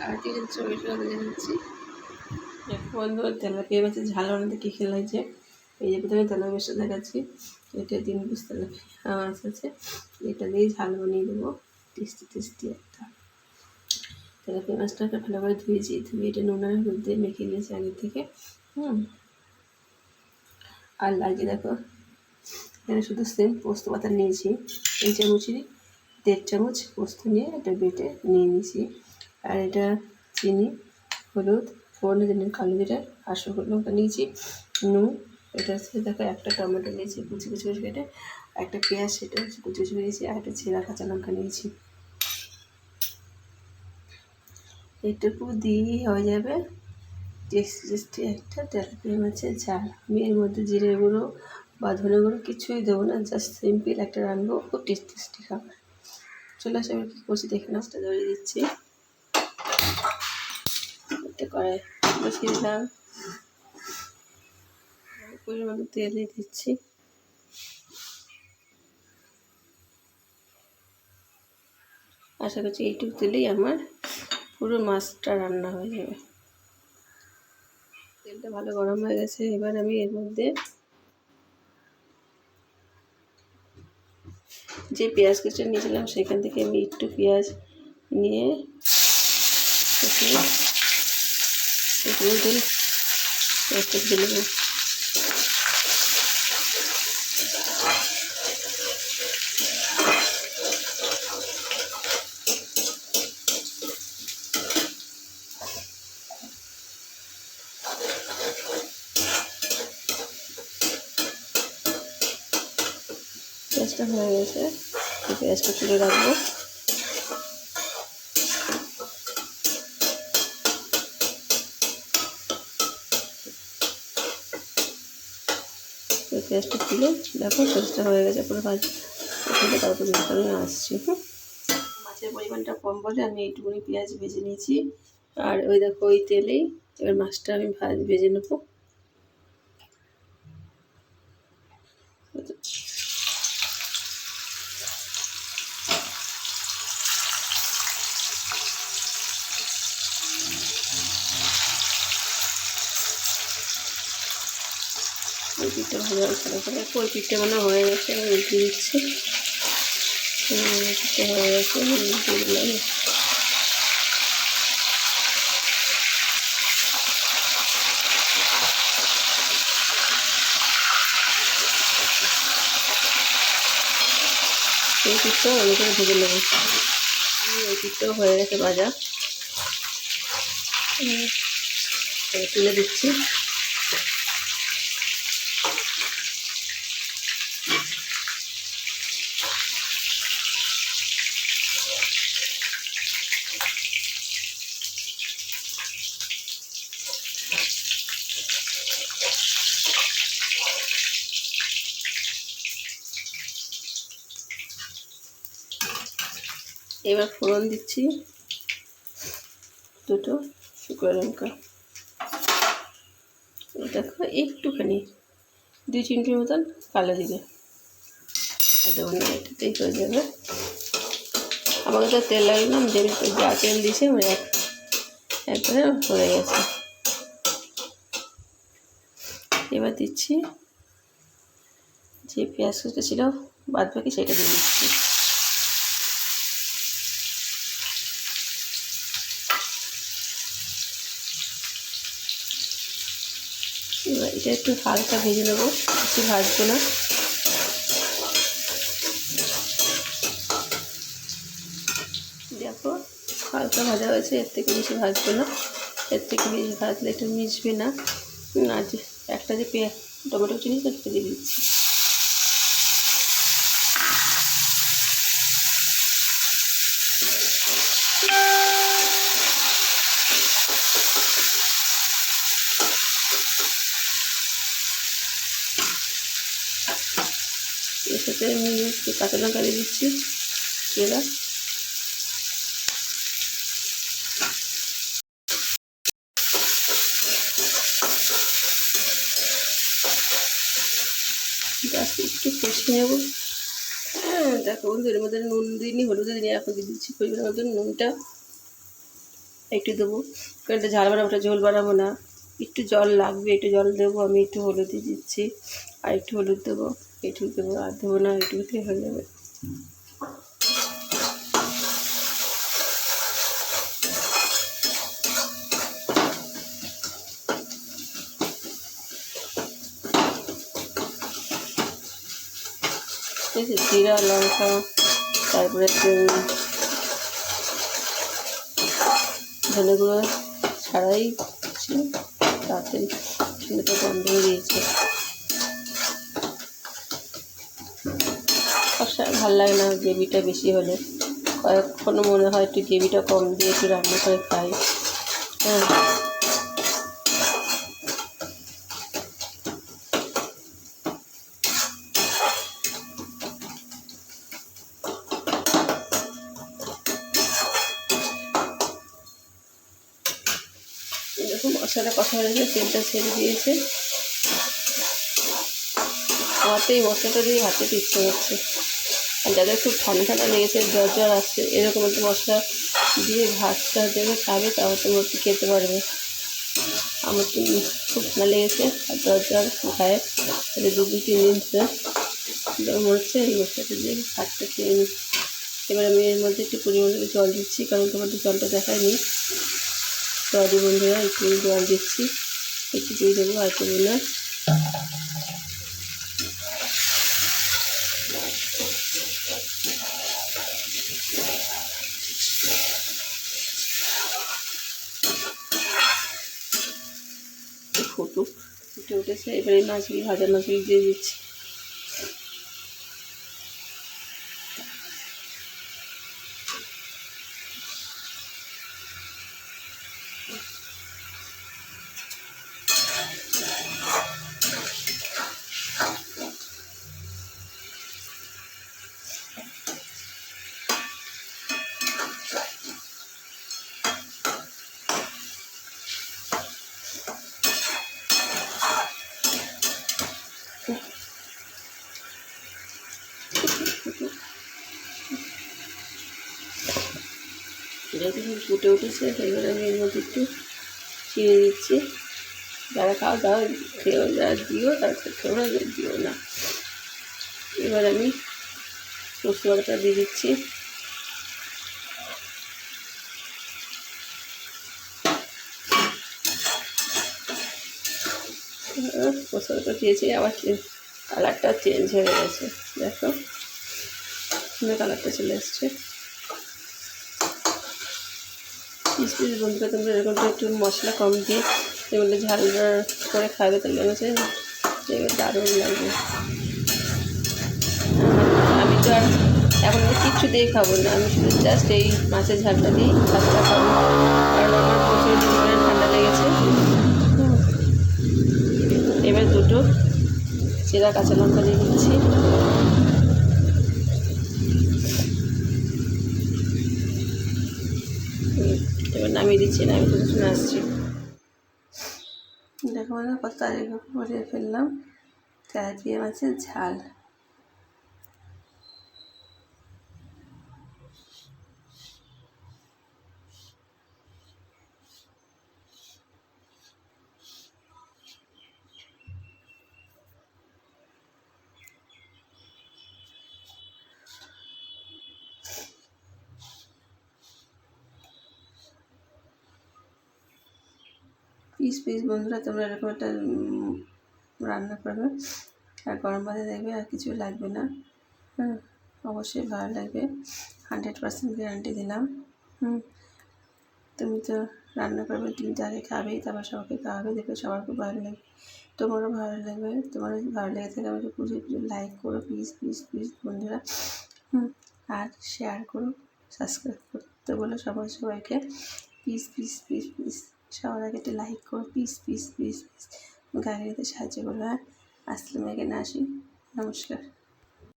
আর ঠিক আছে, ছবিটা ভেজে নিচ্ছি। দেখো বন্ধু, তেলাপিয়া মাছের ঝাল বানাতে কী খেয়ে লাগছে। এই যে প্রথমে তেলাপিয়া মাছটা দেখাচ্ছি। এটা 3 পিস তেলাপিয়া মাছ আছে, এটা দিয়েই ঝাল বানিয়ে দেবো। টেস্টি টেস্টি একটা তেলাপিয়া মাছটাকে ভালো করে ধুয়েছি, ধুয়ে এটা নুনের মধ্যে মেখে নিয়েছি আগে থেকে। আর লাগিয়ে দেখো, এখানে শুধু সেম পোস্ত পাতা নিয়েছি, এই চামচেরই 1.5 চামচ পোস্ত নিয়ে এটা বেটে নিয়ে নিয়েছি। আর এটা চিনি, হলুদ, ফোড়নের জন্য কালো জিরা আর শুকনো লঙ্কা নিয়েছি, নুন। এটা হচ্ছে দেখো একটা টমেটো নিয়েছি কুচি কুচি করে কেটে, একটা পেঁয়াজ সেটা হচ্ছে কুচি কুচি নিয়েছি, আর একটা ছেঁড়া কাঁচা লঙ্কা নিয়েছি। এইটুকু দিয়েই হয়ে যাবে টেস্টি টেস্টি একটা তেলাপিয়া মাছের ঝাল। আমি এর মধ্যে জিরে গুঁড়ো বা ধনে গুঁড়ো কিছুই দেবো না, জাস্ট সিম্পল একটা রান্নাও, খুব টেস্টি টেস্টি খাবার। চলে আসে আমি কী করছি দেখে, মাছটা ধরিয়ে দিচ্ছি। একটা কড়াই বসিয়ে দিলাম, পরিমাণ তেল দিয়ে দিচ্ছি। আশা করছি এইটুকু তেলেই আমার পুরো মাছটা রান্না হয়ে যাবে। তেলটা ভালো গরম হয়ে গেছে, এবার আমি এর মধ্যে যে পেঁয়াজ কুচি নিয়েছিলাম সেখান থেকে আমি একটু পেঁয়াজ নিয়ে পেঁয়াজটা ঢেলে দেবো। পেঁয়াজটা হয়ে গেছে, পেঁয়াজটা তুলে রাখবো। পেঁয়াজটা তুলে দেখো পেঁয়াজটা হয়ে গেছে পুরো ভাজি, তারপরে আমি আসছি। মাছের পরিমাণটা কম বলে আমি এইটুকুনি পেঁয়াজ ভেজে নিয়েছি। আর ওই দেখো ওই তেলেই এবার মাছটা আমি ভেজে নেবো। ওই পিঠটা ভালো ভালো করে, ওই পিঠটা মানে হয়ে গেছে, আমি উল্টে দিচ্ছি। পিঠটা হয়ে গেছে, উল্টে দিলাম। এই পিঠটাও ভালো করে ভেজে নেবো। এই পিঠটাও হয়ে গেছে ভাজা, তুলে দিচ্ছি। এবার ফোড়ন দিচ্ছি, দুটো শুকনো লঙ্কা, দেখো একটুখানি 2 চিমটির মতন কালো জিরে দেবো না, এটাতেই হয়ে যাবে। আমাকে তো তেল লাগলাম, যে যা তেল দিয়েছে ওই একবারে হয়ে গেছে। এবার দিচ্ছি যে পেঁয়াজ কুচটা ছিল বাদ বাকি সেটা দিয়ে দিচ্ছি। এবার এটা একটু হালকা ভেজে নেবো, বেশি ভাজবো না। দেখো হালকা ভাজা হয়েছে, এর থেকে বেশি ভাজবো না, এর থেকে বেশি ভাজলে একটু মিশবে না। আর যে একটা যে টমেটো চিনি সেটা দিয়ে দিচ্ছি। এর সাথে আমি একটু কাঁচা লঙ্কা দিয়ে দিচ্ছি, এবার জাস্ট একটু কষিয়ে নেবো। দেখো বন্ধু, এর মধ্যে নুন দিইনি, হলুদ দিইনি, এখন দিয়ে দিচ্ছি পরিমাণ মতন নুনটা। একটু দেবো, কারণ এটা ঝাল বানাবো, ওটা ঝোল বানাবো না। একটু জল লাগবে, একটু জল দেবো। আমি একটু হলুদ দিয়ে দিচ্ছি, আর একটু হলুদ দেবো, একটু দেবো, আর দেবো না, একটু দিয়ে হয়ে যাবে। ঠিক আছে, জিরা লঙ্কা, তারপরে ধনে গুঁড়ো ছাড়াই তাড়াতাড়ি ছেলেটা গন্ধ হয়ে দিয়েছে। ভালো লাগে না গ্রেভিটা বেশি হলে, কখনো মনে হয় একটু গ্রেভিটা কম দিয়ে একটু রান্না করে খাই। হ্যাঁ, দেখুন মশলা কষা হয়ে গেছে, তেলটা ছেড়ে দিয়েছে। আমার তো এই মশলাটা দিয়ে ভাত খেতে ইচ্ছে হচ্ছে। আর যাদের খুব ঠান্ডা ঠান্ডা লেগেছে, জ্বর জ্বর আসছে, এরকম একটা মশলা দিয়ে ভাতটা দেবে খাবে, তাহলে তো মধ্যে খেতে পারবে। আমার তো খুব ঠান্ডা লেগেছে আর জ্বর জ্বর খায়, তাহলে 2-3 দিন মনে হচ্ছে এই মশলাটা দিয়ে ভাতটা খেয়ে নিই। এবার আমি এর মধ্যে একটু পরিমাণে জল দিচ্ছি, কারণ তোমাদের জলটা দেখায়নি। সরি বন্ধুরা, একটু জল দিচ্ছি, একটু দিয়ে দেবো, আর দেবো না। ফুটুক, ফুটে উঠেছে। এবার এই মাছগুলি, ভাজা মাছগুলি দিয়ে দিচ্ছি। যখন ফুটে উঠেছে, এবার আমি এর মধ্যে একটু চিনি দিচ্ছি। যারা খাও দাও, খেয়েও, যারা দিও তারপরে খেয়েও না, দিও না। এবার আমি পোস্ত বাটাটা দিয়ে দিচ্ছি। পোস্ত বাটা দিয়েছি, আবার কালারটা চেঞ্জ হয়ে গেছে। দেখো সুন্দর কালারটা চলে এসছে। পিস বন্ধুরা, তোমরা এরকম একটু মশলা কম দিয়ে এগুলো ঝাল করে খাবে, তাহলে হচ্ছে দারুণ লাগবে। আমি তো আর এখন আমি কিচ্ছু দিয়ে খাবো না, আমি শুধু জাস্ট এই মাছের ঝালটা দিই ভাতটা খাবো, কারণ আমার প্রচুর পরিমাণে ঠান্ডা লেগেছে। এবার 2টো চেরা কাঁচা লঙ্কা দিয়ে দিচ্ছি। এবার নামিয়ে দিচ্ছি, নামিয়ে তো শুনে আসছি। দেখো মানে কত তারিখ করে ফেললাম তেলাপিয়া মাছের ঝাল। পিস বন্ধুরা, তোমরা এরকম একটা রান্না করবে, আর গরম ভাতে দেখবে আর কিছু লাগবে না। হ্যাঁ, অবশ্যই ভালো লাগবে, 100% গ্যারান্টি দিলাম। তুমি তো রান্না করবে, তুমি তো আগে খাবেই, তারপর সবাইকে খাওয়াবে, দেখবে সবার খুব ভালো লাগবে, তোমারও ভালো লাগবে। তোমার যদি ভালো লেগে থাকে আমাকে পুজো লাইক করো প্লিজ বন্ধুরা। আর শেয়ার করো, সাবস্ক্রাইব করতে বলো সবাইকে। প্লিজ সবার আগে একটু লাইক করো, প্লিজ আমাকে আগে যেতে সাহায্য করো। আসলে আমি এখানে আসি। নমস্কার।